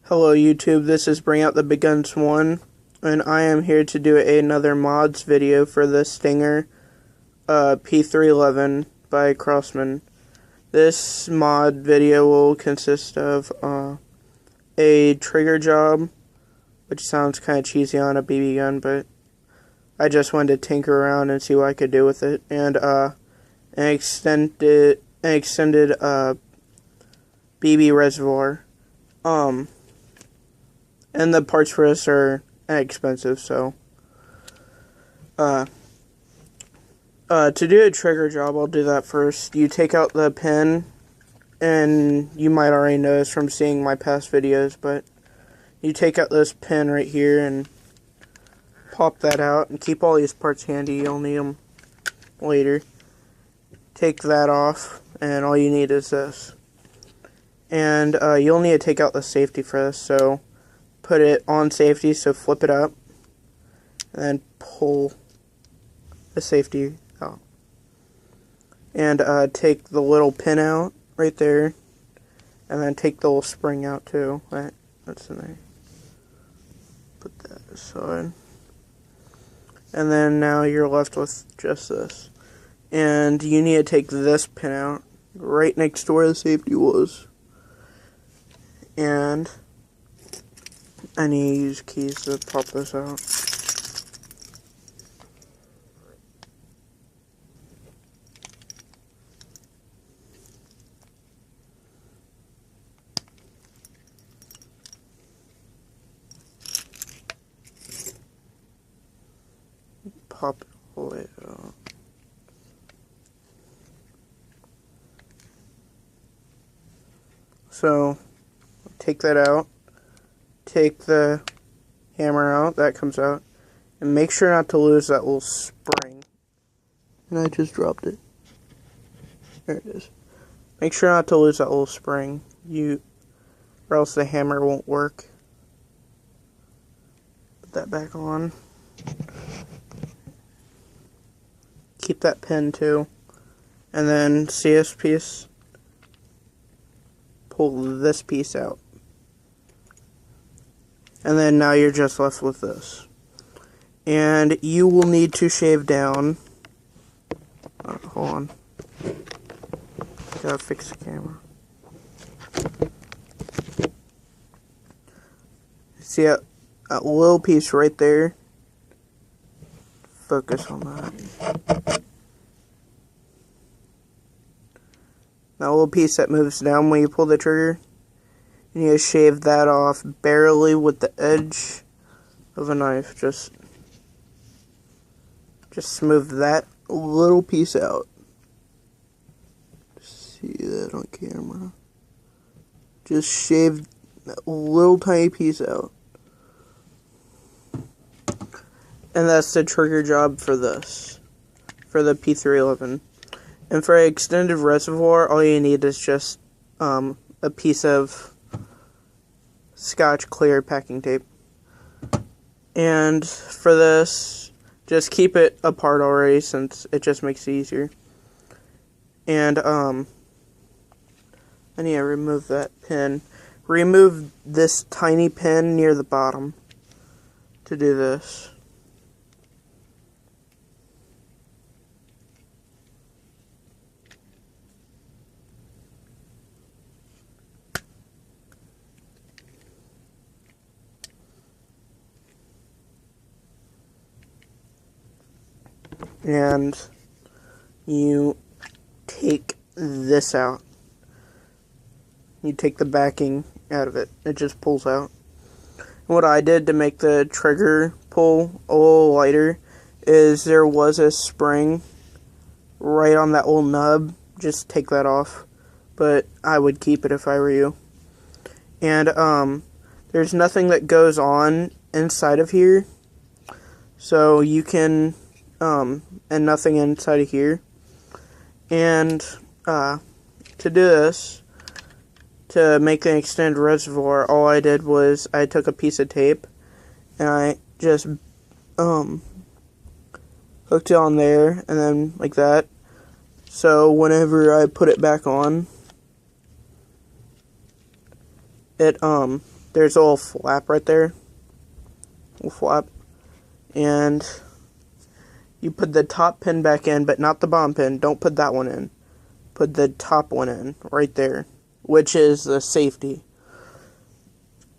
Hello YouTube, this is Bring Out the Big Guns 1, and I am here to do another mods video for the Stinger P311 by Crosman. This mod video will consist of a trigger job, which sounds kind of cheesy on a BB gun, but I just wanted to tinker around and see what I could do with it, and an extended BB reservoir. And the parts for this are inexpensive, so to do a trigger job, I'll do that first. You take out the pin, and you might already know this from seeing my past videos, but you take out this pin right here and pop that out, and keep all these parts handy. You'll need them later. Take that off, and all you need is this. And you'll need to take out the safety for this, so put it on safety, so flip it up, and then pull the safety out. And take the little pin out right there, and then take the little spring out too. That's in there. Put that aside. And then now you're left with just this. And you need to take this pin out, right next to where the safety was. And I need to use keys to pop this out. Pop it all the way out. So, take that out. Take the hammer out, that comes out, and make sure not to lose that little spring. And I just dropped it. There it is. Make sure not to lose that little spring, or else the hammer won't work. Put that back on. Keep that pin too. And then see this piece? Pull this piece out. And then now you're just left with this. And you will need to shave down. Hold on. Gotta fix the camera. See that little piece right there? Focus on that. That little piece that moves down when you pull the trigger. You need to shave that off barely with the edge of a knife. Just smooth that little piece out. See that on camera. Just shave that little tiny piece out. And that's the trigger job for this. For the P311. And for an extended reservoir, all you need is just a piece of Scotch clear packing tape. And for this, just keep it apart already, since it just makes it easier. And I need to remove that pin. Remove this tiny pin near the bottom to do this. And you take this out. You take the backing out of it. It just pulls out. What I did to make the trigger pull a little lighter is there was a spring right on that little nub. Just take that off. But I would keep it if I were you. And there's nothing that goes on inside of here. So you can and nothing inside of here. And to do this, to make an extended reservoir, all I did was I took a piece of tape and I just hooked it on there, and then like that. So whenever I put it back on, it there's a little flap right there. Little flap. And you put the top pin back in, but not the bottom pin. Don't put that one in. Put the top one in, right there, which is the safety.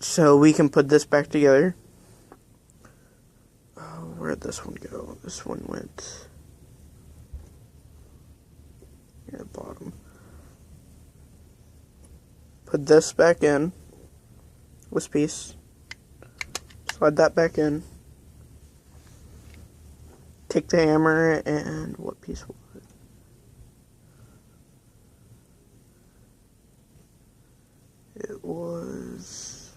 So we can put this back together. Oh, where'd this one go? This one went here at the bottom. Put this back in. This piece. Slide that back in. Take the hammer and what piece was it? It was...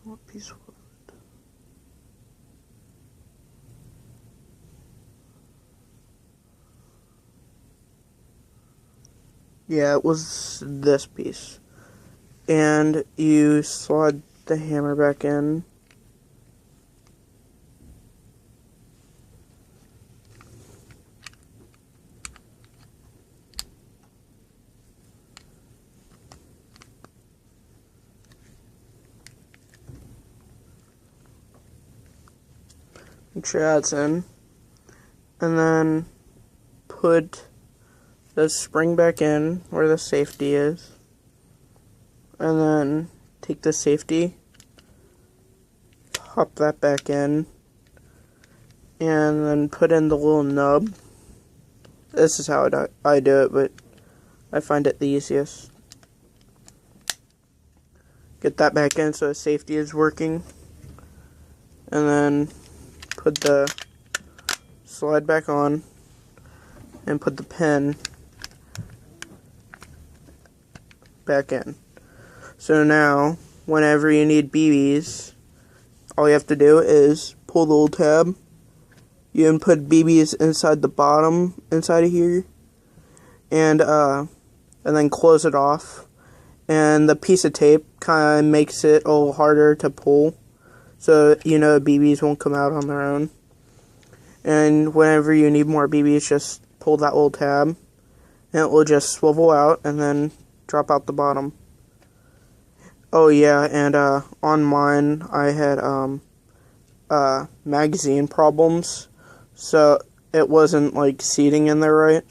What piece was it? Yeah, it was this piece. And you slide the hammer back in. Make sure that's in. And then put the spring back in where the safety is. And then take the safety, pop that back in, and then put in the little nub. This is how I do it, but I find it the easiest. Get that back in so the safety is working. And then put the slide back on and put the pin back in. So now, whenever you need BBs, all you have to do is pull the little tab. You can put BBs inside the bottom, inside of here, and then close it off. And the piece of tape kind of makes it a little harder to pull, so you know BBs won't come out on their own. And whenever you need more BBs, just pull that little tab, and it will just swivel out and then drop out the bottom. Oh yeah, and on mine I had magazine problems, so it wasn't like seating in there right.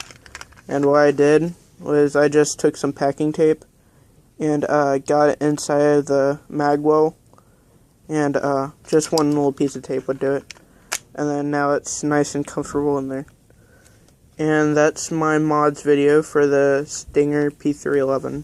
And what I did was I just took some packing tape and got it inside of the mag well, and just one little piece of tape would do it. And then now it's nice and comfortable in there. And that's my mods video for the Stinger P311.